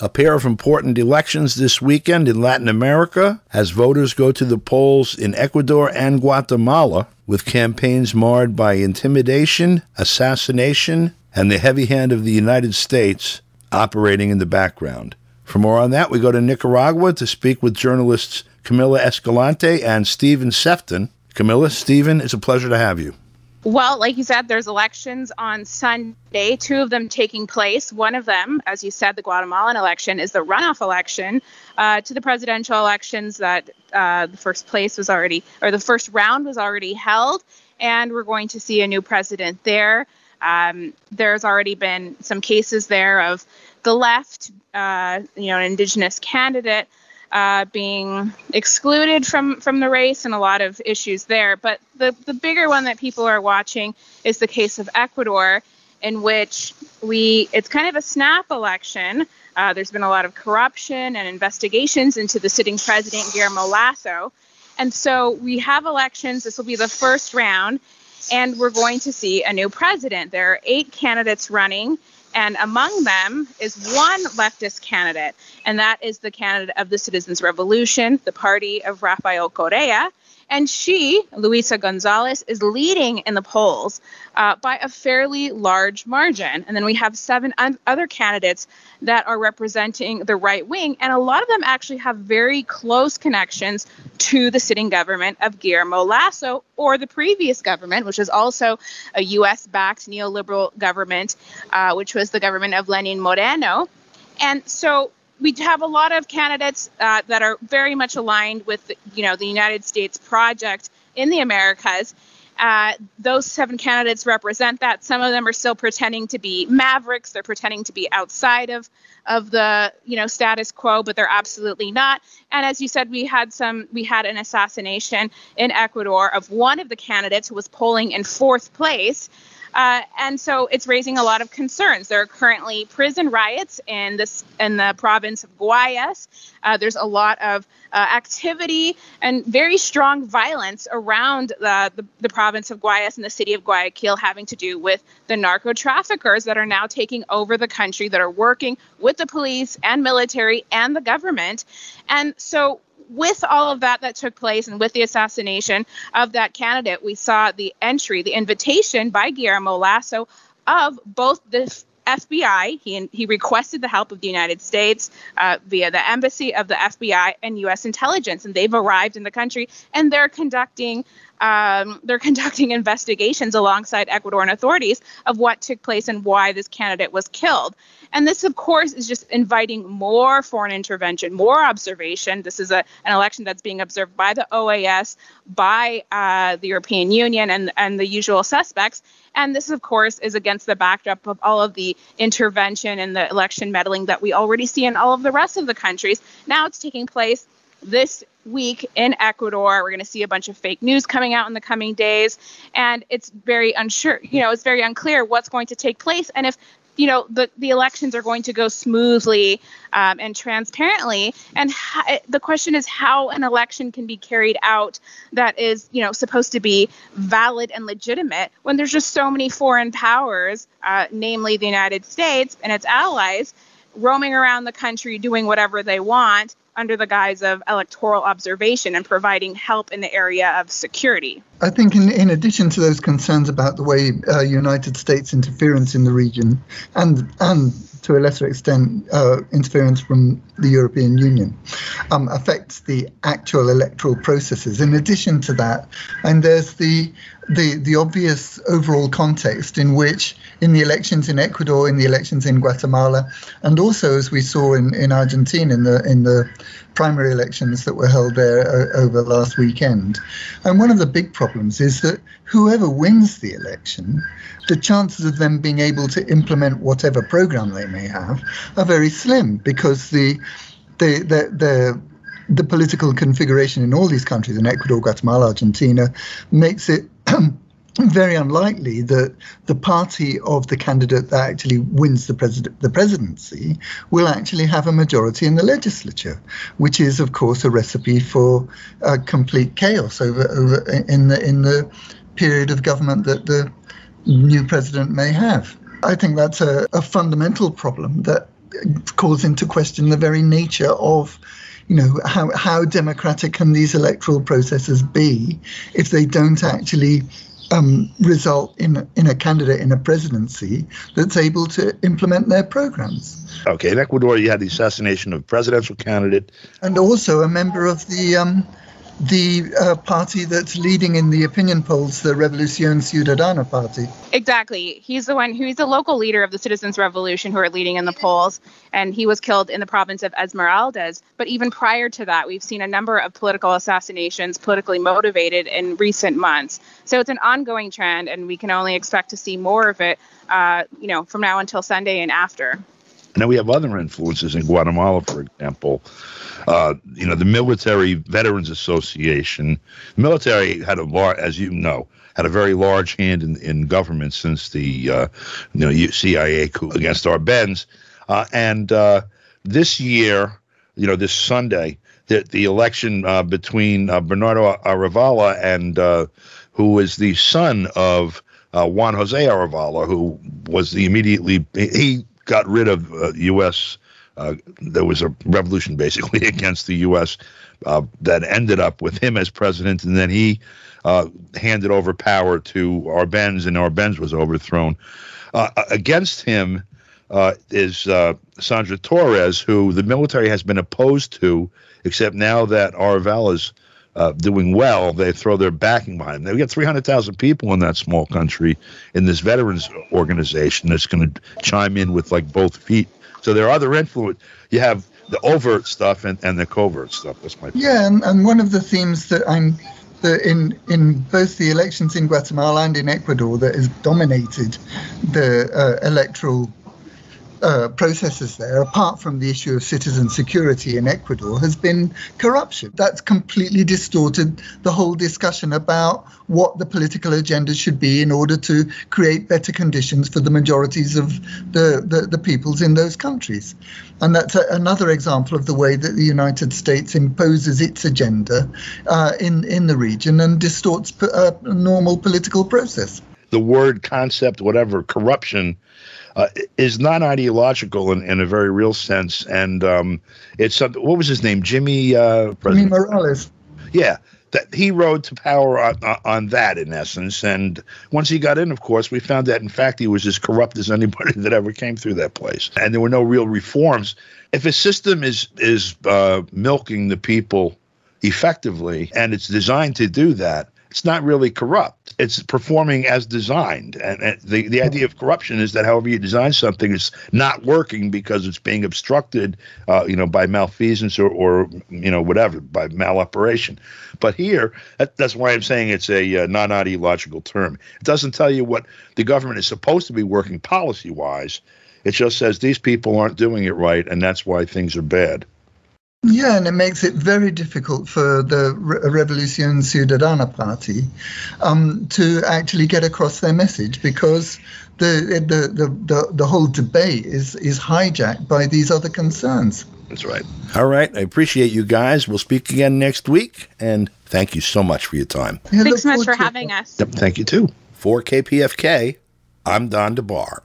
A pair of important elections this weekend in Latin America as voters go to the polls in Ecuador and Guatemala, with campaigns marred by intimidation, assassination, and the heavy hand of the United States operating in the background. For more on that, we go to Nicaragua to speak with journalists Camila Escalante and Stephen Sefton. Camila, Stephen, it's a pleasure to have you. Well, like you said, there's elections on Sunday, 2 of them taking place. One of them, as you said, the Guatemalan election, is the runoff election to the presidential elections that the first round was already held, and we're going to see a new president there. There's already been some cases there of the left, an indigenous candidate being excluded from the race, and a lot of issues there. But the bigger one that people are watching is the case of Ecuador, in which it's kind of a snap election. There's been a lot of corruption and investigations into the sitting president, Guillermo Lasso. And so we have elections. This will be the first round, and we're going to see a new president. There are 8 candidates running, and among them is one leftist candidate, and that is the candidate of the Citizens Revolution, the party of Rafael Correa. And she, Luisa Gonzalez, is leading in the polls by a fairly large margin. And then we have 7 other candidates that are representing the right wing. And a lot of them actually have very close connections to the sitting government of Guillermo Lasso, or the previous government, which is also a U.S.-backed neoliberal government, which was the government of Lenin Moreno. And so we have a lot of candidates that are very much aligned with, the United States project in the Americas. Those 7 candidates represent that. Some of them are still pretending to be mavericks. They're pretending to be outside of the, status quo, but they're absolutely not. And as you said, we had an assassination in Ecuador of one of the candidates who was polling in 4th place. And so it's raising a lot of concerns. There are currently prison riots in the province of Guayas. There's a lot of activity and very strong violence around the province of Guayas and the city of Guayaquil, having to do with the narco traffickers that are now taking over the country, that are working with the police and military and the government. And so with all of that took place, and with the assassination of that candidate, we saw the invitation by Guillermo Lasso of both the FBI. He requested the help of the United States via the embassy of the FBI and U.S. intelligence, and they've arrived in the country, and they're conducting investigations alongside Ecuadorian authorities of what took place and why this candidate was killed. And this, of course, is just inviting more foreign intervention, more observation. This is an election that's being observed by the OAS, by the European Union, and the usual suspects. And this, of course, is against the backdrop of all of the intervention and the election meddling that we already see in all of the rest of the countries. Now it's taking place this week in Ecuador. We're going to see a bunch of fake news coming out in the coming days, and it's very it's very unclear what's going to take place, and if the elections are going to go smoothly and transparently. And the question is how an election can be carried out that is, supposed to be valid and legitimate when there's just so many foreign powers, namely the United States and its allies, roaming around the country doing whatever they want under the guise of electoral observation and providing help in the area of security. I think in addition to those concerns about the way United States interference in the region and to a lesser extent interference from the European Union affects the actual electoral processes. In addition to that, and there's the obvious overall context in which in the elections in Ecuador, in the elections in Guatemala, and also as we saw in Argentina in the primary elections that were held there over last weekend. And one of the big problems is that whoever wins the election, the chances of them being able to implement whatever program they may have are very slim, because the political configuration in all these countries, in Ecuador, Guatemala, Argentina, makes it very unlikely that the party of the candidate that actually wins the presidency will actually have a majority in the legislature, which is, of course, a recipe for complete chaos over in the period of government that the new president may have. I think that's a fundamental problem that calls into question the very nature of, how democratic can these electoral processes be if they don't actually result in a candidate in a presidency that's able to implement their programs. Okay, in Ecuador, you had the assassination of a presidential candidate. And also a member of the party that's leading in the opinion polls, the Revolución Ciudadana party. Exactly. He's the local leader of the Citizens Revolution who are leading in the polls, and he was killed in the province of Esmeraldas. But even prior to that, we've seen a number of political assassinations, politically motivated, in recent months. So it's an ongoing trend, and we can only expect to see more of it, from now until Sunday and after. Now we have other influences in Guatemala, for example. The Military Veterans Association. The military had had a very large hand in government since the CIA coup against Arbenz. And this year, this Sunday, the election between Bernardo Arevalo and who is the son of Juan Jose Arevalo, who was he got rid of U.S. There was a revolution basically against the U.S. That ended up with him as president, and then he handed over power to Arbenz, and Arbenz was overthrown. Against him is Sandra Torres, who the military has been opposed to, except now that Arevalo's doing well, they throw their backing behind him. They've got 300,000 people in that small country in this veterans organization that's going to chime in with both feet. So there are other influence. You have the overt stuff and the covert stuff. That's my point. Yeah, and one of the themes that in both the elections in Guatemala and in Ecuador that has dominated the electoral processes there, apart from the issue of citizen security in Ecuador, has been corruption. That's completely distorted the whole discussion about what the political agenda should be in order to create better conditions for the majorities of the peoples in those countries. And that's another example of the way that the United States imposes its agenda in the region and distorts a normal political process. The word, concept, whatever, corruption is not ideological in a very real sense, and it's something. What was his name? Jimmy Morales. Yeah, that he rode to power on that in essence. And once he got in, of course, we found that in fact he was as corrupt as anybody that ever came through that place, and there were no real reforms. If a system is milking the people effectively, and it's designed to do that, it's not really corrupt. It's performing as designed. And the idea of corruption is that however you design something, it's not working because it's being obstructed, by malfeasance or whatever, by maloperation. But here, that's why I'm saying it's a non-ideological term. It doesn't tell you what the government is supposed to be working policy-wise. It just says these people aren't doing it right, and that's why things are bad. Yeah, and it makes it very difficult for the Revolución Ciudadana party to actually get across their message, because the whole debate is hijacked by these other concerns. That's right. All right. I appreciate you guys. We'll speak again next week, and thank you so much for your time. Thanks so much for having us. Yep, thank you too. For KPFK, I'm Don DeBar.